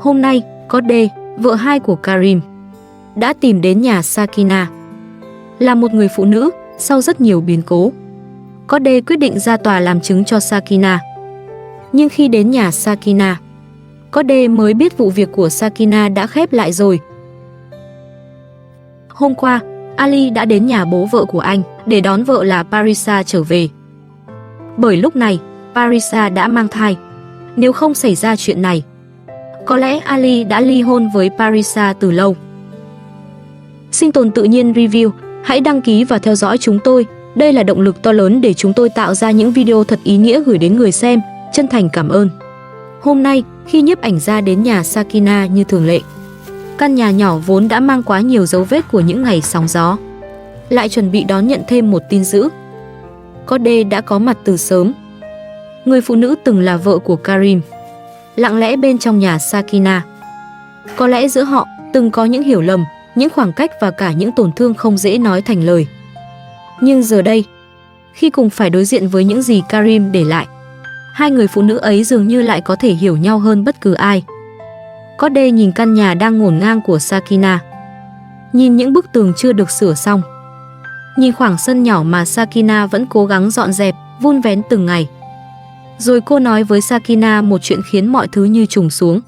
Hôm nay, Code, vợ hai của Karim, đã tìm đến nhà Sakina. Là một người phụ nữ, sau rất nhiều biến cố, Code quyết định ra tòa làm chứng cho Sakina. Nhưng khi đến nhà Sakina, Code mới biết vụ việc của Sakina đã khép lại rồi. Hôm qua, Ali đã đến nhà bố vợ của anh để đón vợ là Parisa trở về. Bởi lúc này, Parisa đã mang thai. Nếu không xảy ra chuyện này, có lẽ Ali đã ly hôn với Parisa từ lâu. Sinh tồn tự nhiên review, hãy đăng ký và theo dõi chúng tôi. Đây là động lực to lớn để chúng tôi tạo ra những video thật ý nghĩa gửi đến người xem. Chân thành cảm ơn. Hôm nay, khi nhiếp ảnh gia đến nhà Sakina như thường lệ, căn nhà nhỏ vốn đã mang quá nhiều dấu vết của những ngày sóng gió, lại chuẩn bị đón nhận thêm một tin dữ. Code đã có mặt từ sớm. Người phụ nữ từng là vợ của Karim, lặng lẽ bên trong nhà Sakina. Có lẽ giữa họ từng có những hiểu lầm, những khoảng cách và cả những tổn thương không dễ nói thành lời. Nhưng giờ đây, khi cùng phải đối diện với những gì Karim để lại, hai người phụ nữ ấy dường như lại có thể hiểu nhau hơn bất cứ ai. Code nhìn căn nhà đang ngổn ngang của Sakina, nhìn những bức tường chưa được sửa xong, nhìn khoảng sân nhỏ mà Sakina vẫn cố gắng dọn dẹp, vun vén từng ngày. Rồi cô nói với Sakina một chuyện khiến mọi thứ như trùng xuống.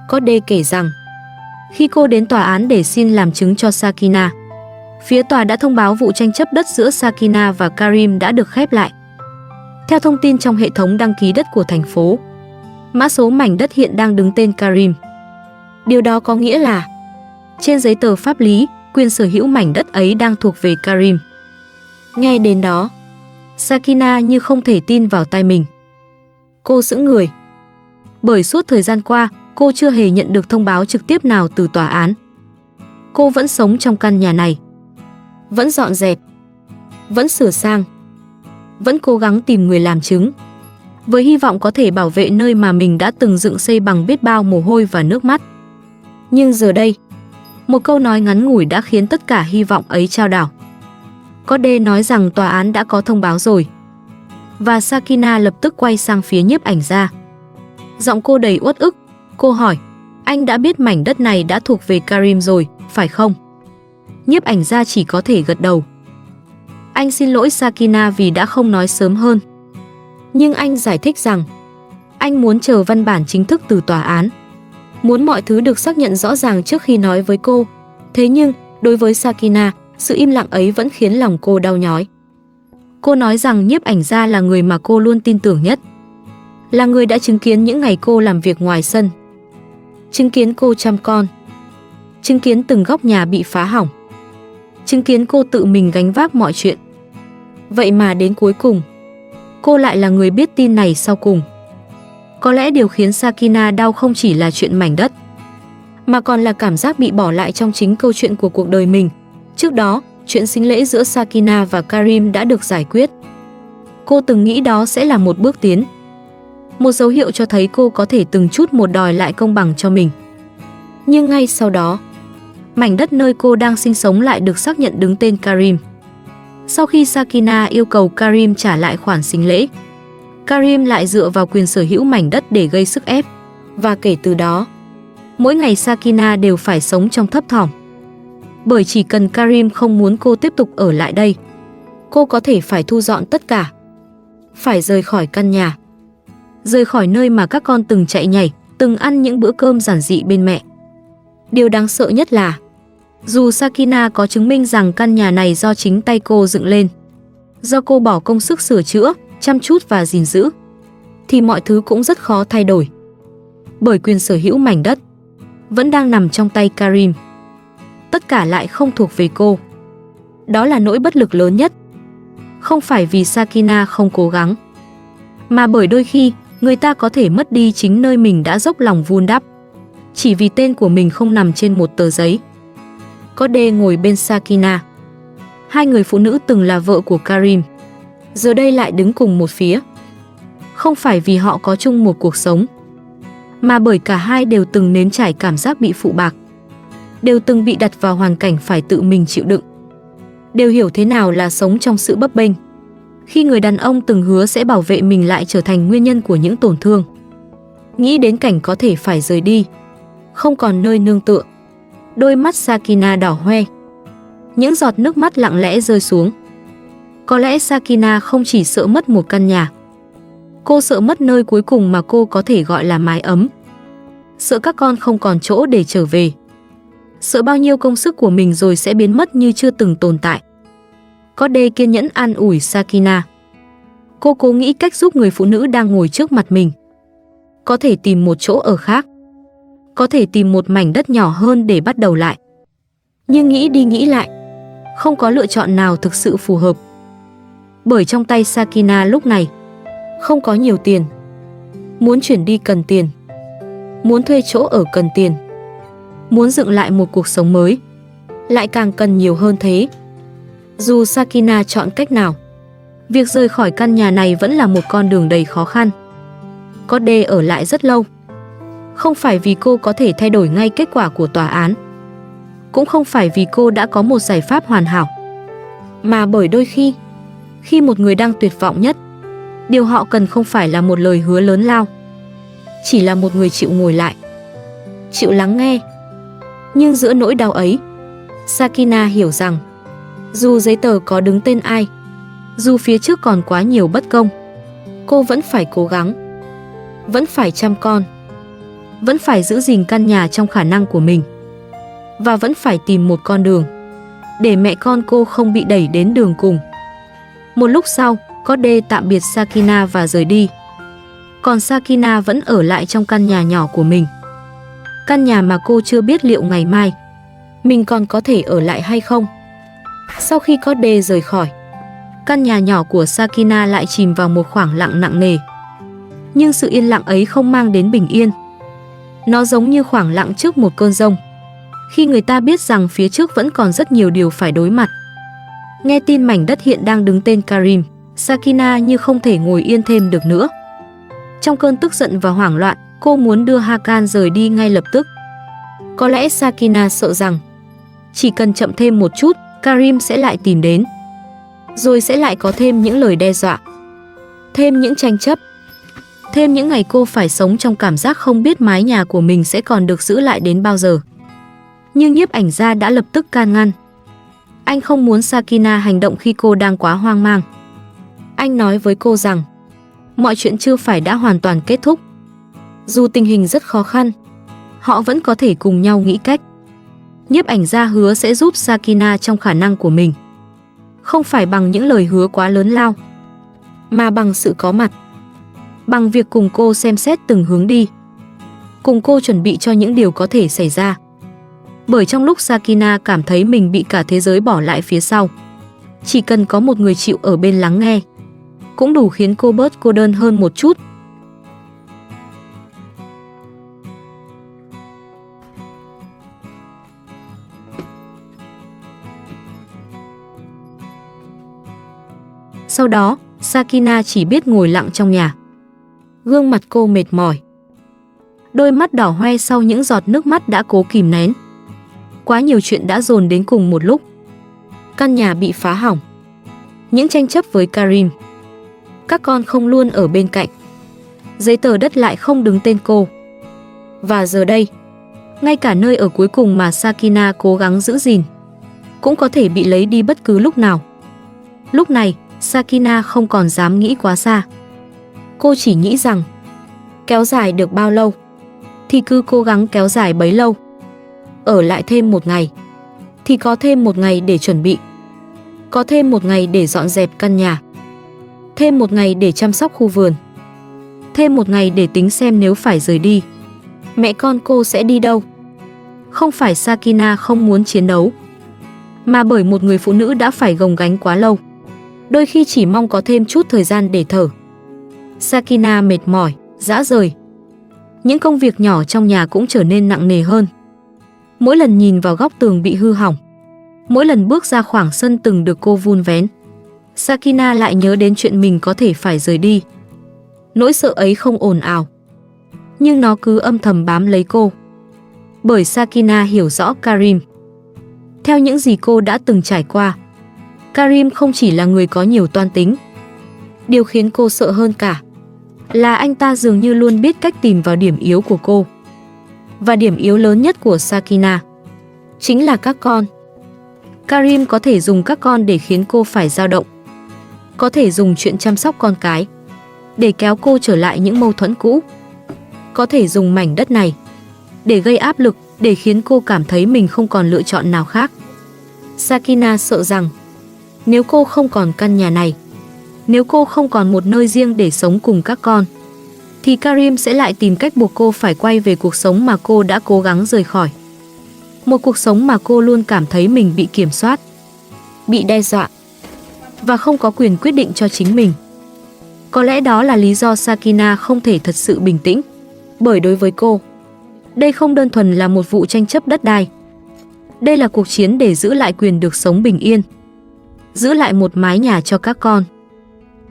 Code kể rằng, khi cô đến tòa án để xin làm chứng cho Sakina, phía tòa đã thông báo vụ tranh chấp đất giữa Sakina và Karim đã được khép lại. Theo thông tin trong hệ thống đăng ký đất của thành phố, mã số mảnh đất hiện đang đứng tên Karim. Điều đó có nghĩa là, trên giấy tờ pháp lý, quyền sở hữu mảnh đất ấy đang thuộc về Karim. Nghe đến đó, Sakina như không thể tin vào tai mình. Cô sững người. Bởi suốt thời gian qua, cô chưa hề nhận được thông báo trực tiếp nào từ tòa án. Cô vẫn sống trong căn nhà này, vẫn dọn dẹp, vẫn sửa sang, vẫn cố gắng tìm người làm chứng, với hy vọng có thể bảo vệ nơi mà mình đã từng dựng xây bằng biết bao mồ hôi và nước mắt. Nhưng giờ đây, một câu nói ngắn ngủi đã khiến tất cả hy vọng ấy chao đảo. Code nói rằng tòa án đã có thông báo rồi. Và Sakina lập tức quay sang phía nhiếp ảnh gia. Giọng cô đầy uất ức. Cô hỏi, anh đã biết mảnh đất này đã thuộc về Karim rồi, phải không? Nhiếp ảnh gia chỉ có thể gật đầu. Anh xin lỗi Sakina vì đã không nói sớm hơn. Nhưng anh giải thích rằng, anh muốn chờ văn bản chính thức từ tòa án, muốn mọi thứ được xác nhận rõ ràng trước khi nói với cô. Thế nhưng, đối với Sakina, sự im lặng ấy vẫn khiến lòng cô đau nhói. Cô nói rằng nhiếp ảnh gia là người mà cô luôn tin tưởng nhất, là người đã chứng kiến những ngày cô làm việc ngoài sân, chứng kiến cô chăm con, chứng kiến từng góc nhà bị phá hỏng, chứng kiến cô tự mình gánh vác mọi chuyện. Vậy mà đến cuối cùng, cô lại là người biết tin này sau cùng. Có lẽ điều khiến Sakina đau không chỉ là chuyện mảnh đất, mà còn là cảm giác bị bỏ lại trong chính câu chuyện của cuộc đời mình. Trước đó, chuyện sính lễ giữa Sakina và Karim đã được giải quyết. Cô từng nghĩ đó sẽ là một bước tiến, một dấu hiệu cho thấy cô có thể từng chút một đòi lại công bằng cho mình. Nhưng ngay sau đó, mảnh đất nơi cô đang sinh sống lại được xác nhận đứng tên Karim. Sau khi Sakina yêu cầu Karim trả lại khoản sính lễ, Karim lại dựa vào quyền sở hữu mảnh đất để gây sức ép. Và kể từ đó, mỗi ngày Sakina đều phải sống trong thấp thỏm. Bởi chỉ cần Karim không muốn cô tiếp tục ở lại đây, cô có thể phải thu dọn tất cả, phải rời khỏi căn nhà, rời khỏi nơi mà các con từng chạy nhảy, từng ăn những bữa cơm giản dị bên mẹ. Điều đáng sợ nhất là, dù Sakina có chứng minh rằng căn nhà này do chính tay cô dựng lên, do cô bỏ công sức sửa chữa, chăm chút và gìn giữ, thì mọi thứ cũng rất khó thay đổi. Bởi quyền sở hữu mảnh đất vẫn đang nằm trong tay Karim. Tất cả lại không thuộc về cô. Đó là nỗi bất lực lớn nhất. Không phải vì Sakina không cố gắng, mà bởi đôi khi người ta có thể mất đi chính nơi mình đã dốc lòng vun đắp, chỉ vì tên của mình không nằm trên một tờ giấy. Code ngồi bên Sakina. Hai người phụ nữ từng là vợ của Karim, giờ đây lại đứng cùng một phía. Không phải vì họ có chung một cuộc sống, mà bởi cả hai đều từng nếm trải cảm giác bị phụ bạc, đều từng bị đặt vào hoàn cảnh phải tự mình chịu đựng, đều hiểu thế nào là sống trong sự bấp bênh, khi người đàn ông từng hứa sẽ bảo vệ mình lại trở thành nguyên nhân của những tổn thương. nghĩ đến cảnh có thể phải rời đi, không còn nơi nương tựa. Đôi mắt Sakina đỏ hoe. Những giọt nước mắt lặng lẽ rơi xuống. Có lẽ Sakina không chỉ sợ mất một căn nhà. Cô sợ mất nơi cuối cùng mà cô có thể gọi là mái ấm. Sợ các con không còn chỗ để trở về. Sợ bao nhiêu công sức của mình rồi sẽ biến mất như chưa từng tồn tại. Có Đê kiên nhẫn an ủi Sakina. Cô cố nghĩ cách giúp người phụ nữ đang ngồi trước mặt mình. Có thể tìm một chỗ ở khác. Có thể tìm một mảnh đất nhỏ hơn để bắt đầu lại. Nhưng nghĩ đi nghĩ lại, không có lựa chọn nào thực sự phù hợp. Bởi trong tay Sakina lúc này không có nhiều tiền. Muốn chuyển đi cần tiền. Muốn thuê chỗ ở cần tiền. Muốn dựng lại một cuộc sống mới lại càng cần nhiều hơn thế. Dù Sakina chọn cách nào, việc rời khỏi căn nhà này vẫn là một con đường đầy khó khăn. Có Đê ở lại rất lâu. Không phải vì cô có thể thay đổi ngay kết quả của tòa án, cũng không phải vì cô đã có một giải pháp hoàn hảo, mà bởi đôi khi một người đang tuyệt vọng nhất, điều họ cần không phải là một lời hứa lớn lao, chỉ là một người chịu ngồi lại, chịu lắng nghe. Nhưng giữa nỗi đau ấy, Sakina hiểu rằng dù giấy tờ có đứng tên ai, dù phía trước còn quá nhiều bất công, cô vẫn phải cố gắng, vẫn phải chăm con, vẫn phải giữ gìn căn nhà trong khả năng của mình, và vẫn phải tìm một con đường để mẹ con cô không bị đẩy đến đường cùng. Một lúc sau, có Đê tạm biệt Sakina và rời đi. Còn Sakina vẫn ở lại trong căn nhà nhỏ của mình. Căn nhà mà cô chưa biết liệu ngày mai mình còn có thể ở lại hay không. Sau khi có Đê rời khỏi, căn nhà nhỏ của Sakina lại chìm vào một khoảng lặng nặng nề. Nhưng sự yên lặng ấy không mang đến bình yên. Nó giống như khoảng lặng trước một cơn giông, khi người ta biết rằng phía trước vẫn còn rất nhiều điều phải đối mặt. Nghe tin mảnh đất hiện đang đứng tên Karim, Sakina như không thể ngồi yên thêm được nữa. Trong cơn tức giận và hoảng loạn, cô muốn đưa Hakan rời đi ngay lập tức. Có lẽ Sakina sợ rằng chỉ cần chậm thêm một chút, Karim sẽ lại tìm đến. Rồi sẽ lại có thêm những lời đe dọa, thêm những tranh chấp, thêm những ngày cô phải sống trong cảm giác không biết mái nhà của mình sẽ còn được giữ lại đến bao giờ. Nhưng nhiếp ảnh gia đã lập tức can ngăn. Anh không muốn Sakina hành động khi cô đang quá hoang mang. Anh nói với cô rằng mọi chuyện chưa phải đã hoàn toàn kết thúc. Dù tình hình rất khó khăn, họ vẫn có thể cùng nhau nghĩ cách. Nhiếp ảnh gia hứa sẽ giúp Sakina trong khả năng của mình. Không phải bằng những lời hứa quá lớn lao, mà bằng sự có mặt. Bằng việc cùng cô xem xét từng hướng đi, cùng cô chuẩn bị cho những điều có thể xảy ra. Bởi trong lúc Sakina cảm thấy mình bị cả thế giới bỏ lại phía sau, chỉ cần có một người chịu ở bên lắng nghe, cũng đủ khiến cô bớt cô đơn hơn một chút. Sau đó, Sakina chỉ biết ngồi lặng trong nhà. Gương mặt cô mệt mỏi. Đôi mắt đỏ hoe sau những giọt nước mắt đã cố kìm nén. Quá nhiều chuyện đã dồn đến cùng một lúc. Căn nhà bị phá hỏng. Những tranh chấp với Karim. Các con không luôn ở bên cạnh. Giấy tờ đất lại không đứng tên cô. Và giờ đây, ngay cả nơi ở cuối cùng mà Sakina cố gắng giữ gìn cũng có thể bị lấy đi bất cứ lúc nào. Lúc này, Sakina không còn dám nghĩ quá xa. Cô chỉ nghĩ rằng kéo dài được bao lâu thì cứ cố gắng kéo dài bấy lâu. Ở lại thêm một ngày thì có thêm một ngày để chuẩn bị, có thêm một ngày để dọn dẹp căn nhà, thêm một ngày để chăm sóc khu vườn, thêm một ngày để tính xem nếu phải rời đi, mẹ con cô sẽ đi đâu. Không phải Sakina không muốn chiến đấu, mà bởi một người phụ nữ đã phải gồng gánh quá lâu, đôi khi chỉ mong có thêm chút thời gian để thở. Sakina mệt mỏi, rã rời. Những công việc nhỏ trong nhà cũng trở nên nặng nề hơn. Mỗi lần nhìn vào góc tường bị hư hỏng, mỗi lần bước ra khoảng sân từng được cô vun vén, Sakina lại nhớ đến chuyện mình có thể phải rời đi. Nỗi sợ ấy không ồn ào, nhưng nó cứ âm thầm bám lấy cô. Bởi Sakina hiểu rõ Karim. Theo những gì cô đã từng trải qua, Karim không chỉ là người có nhiều toan tính. Điều khiến cô sợ hơn cả là anh ta dường như luôn biết cách tìm vào điểm yếu của cô. Và điểm yếu lớn nhất của Sakina chính là các con. Karim có thể dùng các con để khiến cô phải dao động. Có thể dùng chuyện chăm sóc con cái để kéo cô trở lại những mâu thuẫn cũ. Có thể dùng mảnh đất này để gây áp lực, để khiến cô cảm thấy mình không còn lựa chọn nào khác. Sakina sợ rằng nếu cô không còn căn nhà này, nếu cô không còn một nơi riêng để sống cùng các con, thì Karim sẽ lại tìm cách buộc cô phải quay về cuộc sống mà cô đã cố gắng rời khỏi. Một cuộc sống mà cô luôn cảm thấy mình bị kiểm soát, bị đe dọa và không có quyền quyết định cho chính mình. Có lẽ đó là lý do Sakina không thể thật sự bình tĩnh, bởi đối với cô, đây không đơn thuần là một vụ tranh chấp đất đai. Đây là cuộc chiến để giữ lại quyền được sống bình yên, giữ lại một mái nhà cho các con,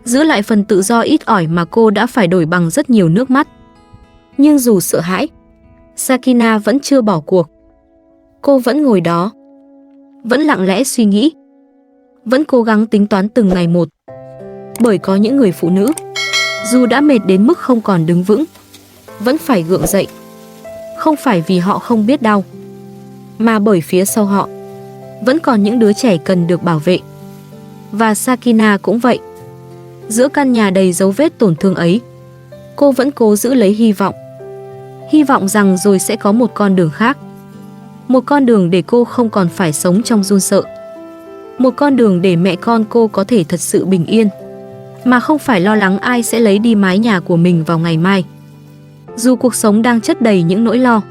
giữ lại phần tự do ít ỏi mà cô đã phải đổi bằng rất nhiều nước mắt. Nhưng dù sợ hãi, Sakina vẫn chưa bỏ cuộc. Cô vẫn ngồi đó, vẫn lặng lẽ suy nghĩ, vẫn cố gắng tính toán từng ngày một. Bởi có những người phụ nữ, dù đã mệt đến mức không còn đứng vững, vẫn phải gượng dậy. Không phải vì họ không biết đau, mà bởi phía sau họ vẫn còn những đứa trẻ cần được bảo vệ. Và Sakina cũng vậy. Giữa căn nhà đầy dấu vết tổn thương ấy, cô vẫn cố giữ lấy hy vọng. Hy vọng rằng rồi sẽ có một con đường khác. Một con đường để cô không còn phải sống trong run sợ. Một con đường để mẹ con cô có thể thật sự bình yên, mà không phải lo lắng ai sẽ lấy đi mái nhà của mình vào ngày mai. Dù cuộc sống đang chất đầy những nỗi lo,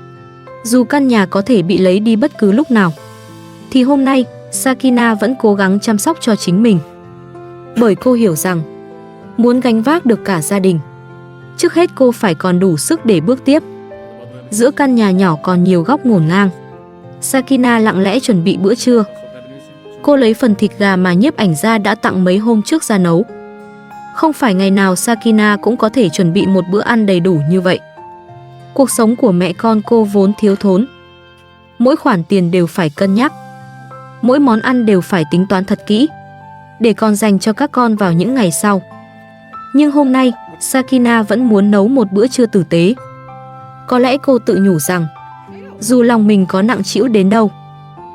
dù căn nhà có thể bị lấy đi bất cứ lúc nào, thì hôm nay Sakina vẫn cố gắng chăm sóc cho chính mình. Bởi cô hiểu rằng, muốn gánh vác được cả gia đình, trước hết cô phải còn đủ sức để bước tiếp. Giữa căn nhà nhỏ còn nhiều góc ngổn ngang, Sakina lặng lẽ chuẩn bị bữa trưa. Cô lấy phần thịt gà mà nhiếp ảnh gia đã tặng mấy hôm trước ra nấu. Không phải ngày nào Sakina cũng có thể chuẩn bị một bữa ăn đầy đủ như vậy. Cuộc sống của mẹ con cô vốn thiếu thốn. Mỗi khoản tiền đều phải cân nhắc, mỗi món ăn đều phải tính toán thật kỹ, để còn dành cho các con vào những ngày sau. Nhưng hôm nay, Sakina vẫn muốn nấu một bữa trưa tử tế. Có lẽ cô tự nhủ rằng, dù lòng mình có nặng trĩu đến đâu,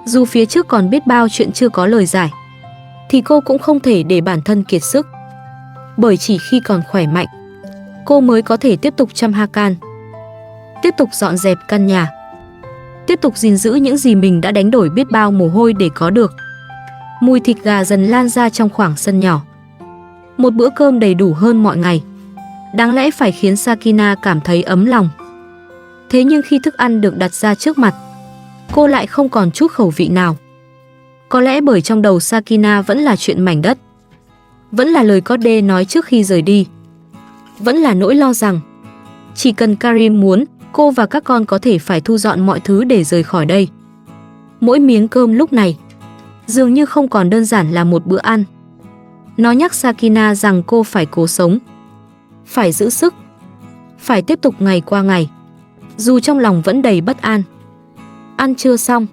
dù phía trước còn biết bao chuyện chưa có lời giải, thì cô cũng không thể để bản thân kiệt sức. Bởi chỉ khi còn khỏe mạnh, cô mới có thể tiếp tục chăm Hakan, tiếp tục dọn dẹp căn nhà, tiếp tục gìn giữ những gì mình đã đánh đổi biết bao mồ hôi để có được. Mùi thịt gà dần lan ra trong khoảng sân nhỏ. Một bữa cơm đầy đủ hơn mọi ngày, đáng lẽ phải khiến Sakina cảm thấy ấm lòng. Thế nhưng khi thức ăn được đặt ra trước mặt, cô lại không còn chút khẩu vị nào. Có lẽ bởi trong đầu Sakina vẫn là chuyện mảnh đất, vẫn là lời Code nói trước khi rời đi, vẫn là nỗi lo rằng chỉ cần Karim muốn, cô và các con có thể phải thu dọn mọi thứ để rời khỏi đây. Mỗi miếng cơm lúc này dường như không còn đơn giản là một bữa ăn. Nó nhắc Sakina rằng cô phải cố sống, phải giữ sức, phải tiếp tục ngày qua ngày, dù trong lòng vẫn đầy bất an. Ăn trưa xong,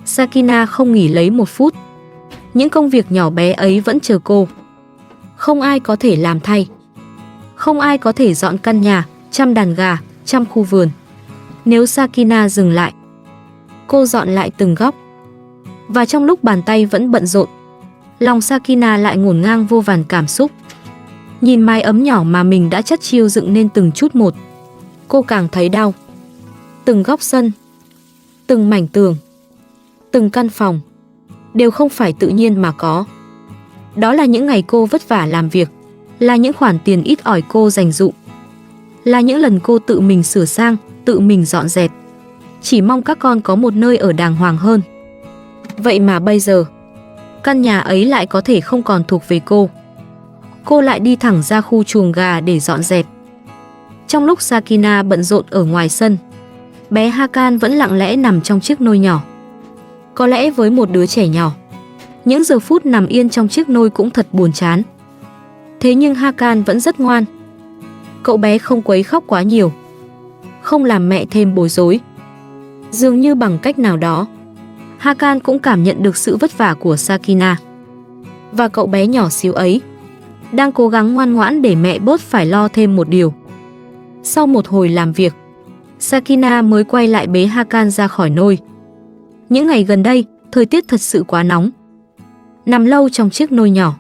Sakina không nghỉ lấy một phút. Những công việc nhỏ bé ấy vẫn chờ cô. Không ai có thể làm thay. Không ai có thể dọn căn nhà, chăm đàn gà, chăm khu vườn. Nếu Sakina dừng lại, cô dọn lại từng góc. Và trong lúc bàn tay vẫn bận rộn, lòng Sakina lại ngổn ngang vô vàn cảm xúc. Nhìn mái ấm nhỏ mà mình đã chất chiêu dựng nên từng chút một, cô càng thấy đau. Từng góc sân, từng mảnh tường, từng căn phòng đều không phải tự nhiên mà có. Đó là những ngày cô vất vả làm việc, là những khoản tiền ít ỏi cô dành dụm, là những lần cô tự mình sửa sang, tự mình dọn dẹp, chỉ mong các con có một nơi ở đàng hoàng hơn. Vậy mà bây giờ, căn nhà ấy lại có thể không còn thuộc về cô. Cô lại đi thẳng ra khu chuồng gà để dọn dẹp. Trong lúc Sakina bận rộn ở ngoài sân, bé Hakan vẫn lặng lẽ nằm trong chiếc nôi nhỏ. Có lẽ với một đứa trẻ nhỏ, những giờ phút nằm yên trong chiếc nôi cũng thật buồn chán. Thế nhưng Hakan vẫn rất ngoan. Cậu bé không quấy khóc quá nhiều, không làm mẹ thêm bối rối. Dường như bằng cách nào đó, Hakan cũng cảm nhận được sự vất vả của Sakina. Và cậu bé nhỏ xíu ấy đang cố gắng ngoan ngoãn để mẹ bớt phải lo thêm một điều. Sau một hồi làm việc, Sakina mới quay lại bế Hakan ra khỏi nôi. Những ngày gần đây, thời tiết thật sự quá nóng. Nằm lâu trong chiếc nôi nhỏ,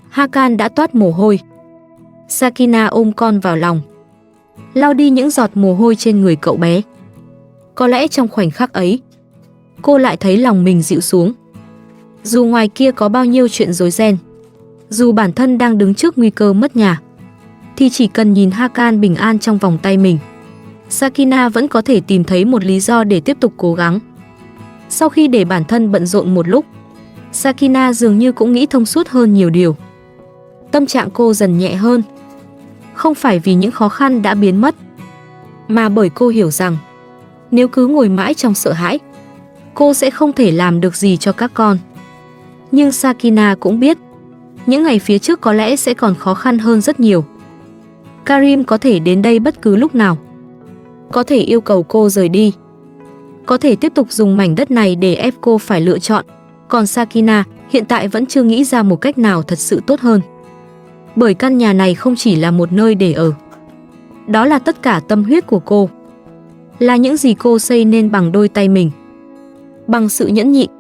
Hakan đã toát mồ hôi. Sakina ôm con vào lòng, lau đi những giọt mồ hôi trên người cậu bé. Có lẽ trong khoảnh khắc ấy, cô lại thấy lòng mình dịu xuống. Dù ngoài kia có bao nhiêu chuyện rối ren, dù bản thân đang đứng trước nguy cơ mất nhà, thì chỉ cần nhìn Hakan bình an trong vòng tay mình, Sakina vẫn có thể tìm thấy một lý do để tiếp tục cố gắng. Sau khi để bản thân bận rộn một lúc, Sakina dường như cũng nghĩ thông suốt hơn nhiều điều. Tâm trạng cô dần nhẹ hơn, không phải vì những khó khăn đã biến mất, mà bởi cô hiểu rằng nếu cứ ngồi mãi trong sợ hãi, cô sẽ không thể làm được gì cho các con. Nhưng Sakina cũng biết, những ngày phía trước có lẽ sẽ còn khó khăn hơn rất nhiều. Karim có thể đến đây bất cứ lúc nào, có thể yêu cầu cô rời đi, có thể tiếp tục dùng mảnh đất này để ép cô phải lựa chọn. Còn Sakina hiện tại vẫn chưa nghĩ ra một cách nào thật sự tốt hơn. Bởi căn nhà này không chỉ là một nơi để ở, đó là tất cả tâm huyết của cô, là những gì cô xây nên bằng đôi tay mình, bằng sự nhẫn nhịn,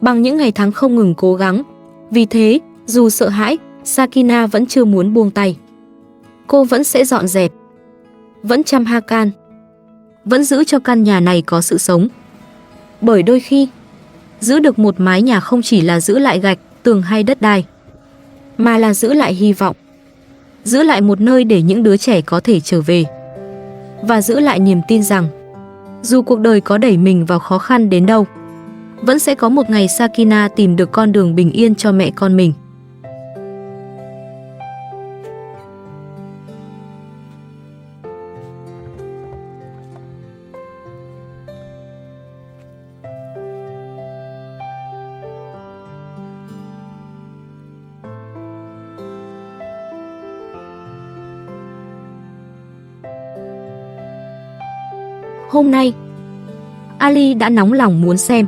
bằng những ngày tháng không ngừng cố gắng. Vì thế, dù sợ hãi, Sakina vẫn chưa muốn buông tay. Cô vẫn sẽ dọn dẹp, vẫn chăm Hakan, vẫn giữ cho căn nhà này có sự sống. Bởi đôi khi, giữ được một mái nhà không chỉ là giữ lại gạch, tường hay đất đai, mà là giữ lại hy vọng, giữ lại một nơi để những đứa trẻ có thể trở về, và giữ lại niềm tin rằng dù cuộc đời có đẩy mình vào khó khăn đến đâu, vẫn sẽ có một ngày Sakina tìm được con đường bình yên cho mẹ con mình. Hôm nay, Ali đã nóng lòng muốn xem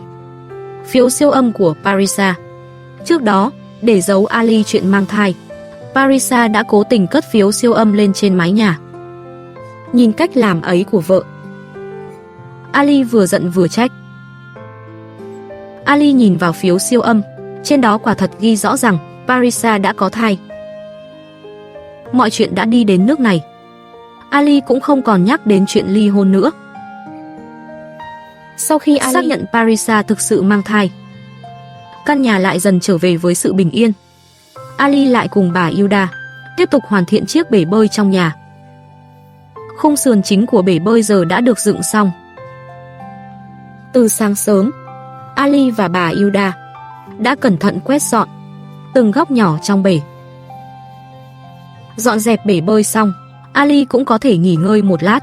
phiếu siêu âm của Parisa. Trước đó, để giấu Ali chuyện mang thai, Parisa đã cố tình cất phiếu siêu âm lên trên mái nhà. Nhìn cách làm ấy của vợ, Ali vừa giận vừa trách. Ali nhìn vào phiếu siêu âm, trên đó quả thật ghi rõ rằng Parisa đã có thai. Mọi chuyện đã đi đến nước này, Ali cũng không còn nhắc đến chuyện ly hôn nữa. Sau khi Ali xác nhận Parisa thực sự mang thai, căn nhà lại dần trở về với sự bình yên. Ali lại cùng bà Hilda tiếp tục hoàn thiện chiếc bể bơi trong nhà. Khung sườn chính của bể bơi giờ đã được dựng xong. Từ sáng sớm, Ali và bà Hilda đã cẩn thận quét dọn từng góc nhỏ trong bể. Dọn dẹp bể bơi xong, Ali cũng có thể nghỉ ngơi một lát.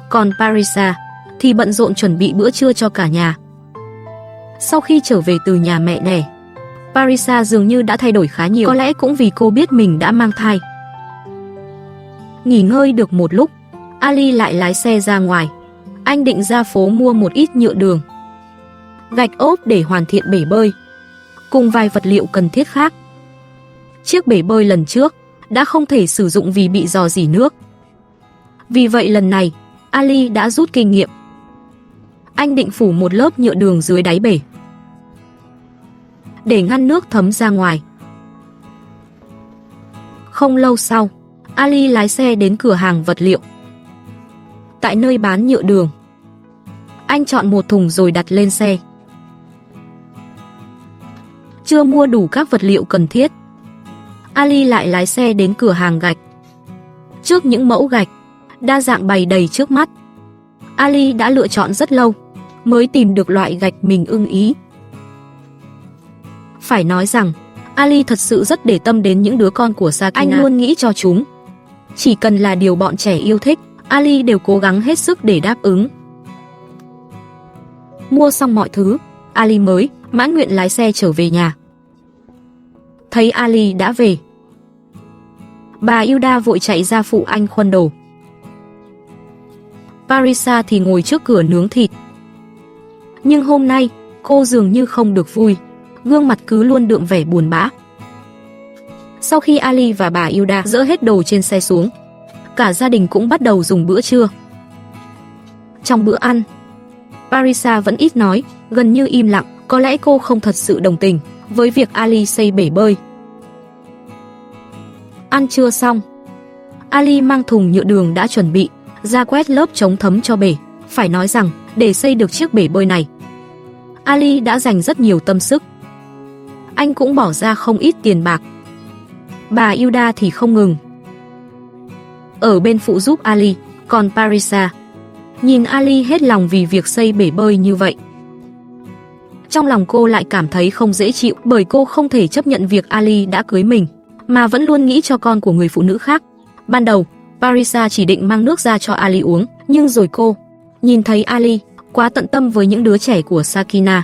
Còn Parisa thì bận rộn chuẩn bị bữa trưa cho cả nhà. Sau khi trở về từ nhà mẹ đẻ, Parisa dường như đã thay đổi khá nhiều, có lẽ cũng vì cô biết mình đã mang thai. Nghỉ ngơi được một lúc, Ali lại lái xe ra ngoài. Anh định ra phố mua một ít nhựa đường, gạch ốp để hoàn thiện bể bơi, cùng vài vật liệu cần thiết khác. Chiếc bể bơi lần trước đã không thể sử dụng vì bị rò rỉ nước. Vì vậy lần này, Ali đã rút kinh nghiệm. Anh định phủ một lớp nhựa đường dưới đáy bể để ngăn nước thấm ra ngoài. Không lâu sau, Ali lái xe đến cửa hàng vật liệu. Tại nơi bán nhựa đường, anh chọn một thùng rồi đặt lên xe. Chưa mua đủ các vật liệu cần thiết, Ali lại lái xe đến cửa hàng gạch. Trước những mẫu gạch đa dạng bày đầy trước mắt, Ali đã lựa chọn rất lâu mới tìm được loại gạch mình ưng ý. Phải nói rằng, Ali thật sự rất để tâm đến những đứa con của Sakina. Anh luôn nghĩ cho chúng, chỉ cần là điều bọn trẻ yêu thích, Ali đều cố gắng hết sức để đáp ứng. Mua xong mọi thứ, Ali mới mãn nguyện lái xe trở về nhà. Thấy Ali đã về, bà Hilda vội chạy ra phụ anh khuân đồ. Parisa thì ngồi trước cửa nướng thịt. Nhưng hôm nay, cô dường như không được vui, gương mặt cứ luôn đượm vẻ buồn bã. Sau khi Ali và bà Hilda dỡ hết đồ trên xe xuống, cả gia đình cũng bắt đầu dùng bữa trưa. Trong bữa ăn, Parisa vẫn ít nói, gần như im lặng, có lẽ cô không thật sự đồng tình với việc Ali xây bể bơi. Ăn trưa xong, Ali mang thùng nhựa đường đã chuẩn bị ra quét lớp chống thấm cho bể. Phải nói rằng, để xây được chiếc bể bơi này, Ali đã dành rất nhiều tâm sức. Anh cũng bỏ ra không ít tiền bạc. Bà Hilda thì không ngừng ở bên phụ giúp Ali, còn Parisa nhìn Ali hết lòng vì việc xây bể bơi như vậy. Trong lòng cô lại cảm thấy không dễ chịu, bởi cô không thể chấp nhận việc Ali đã cưới mình, mà vẫn luôn nghĩ cho con của người phụ nữ khác. Ban đầu, Parisa chỉ định mang nước ra cho Ali uống, nhưng rồi cô nhìn thấy Ali quá tận tâm với những đứa trẻ của Sakina,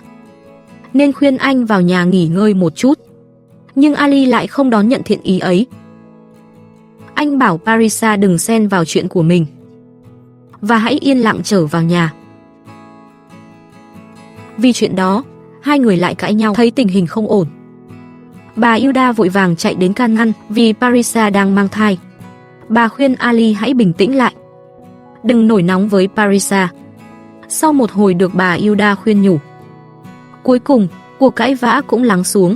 nên khuyên anh vào nhà nghỉ ngơi một chút. Nhưng Ali lại không đón nhận thiện ý ấy. Anh bảo Parisa đừng xen vào chuyện của mình và hãy yên lặng trở vào nhà. Vì chuyện đó, hai người lại cãi nhau. Thấy tình hình không ổn, bà Hilda vội vàng chạy đến can ngăn vì Parisa đang mang thai. Bà khuyên Ali hãy bình tĩnh lại, đừng nổi nóng với Parisa. Sau một hồi được bà Hilda khuyên nhủ, cuối cùng cuộc cãi vã cũng lắng xuống.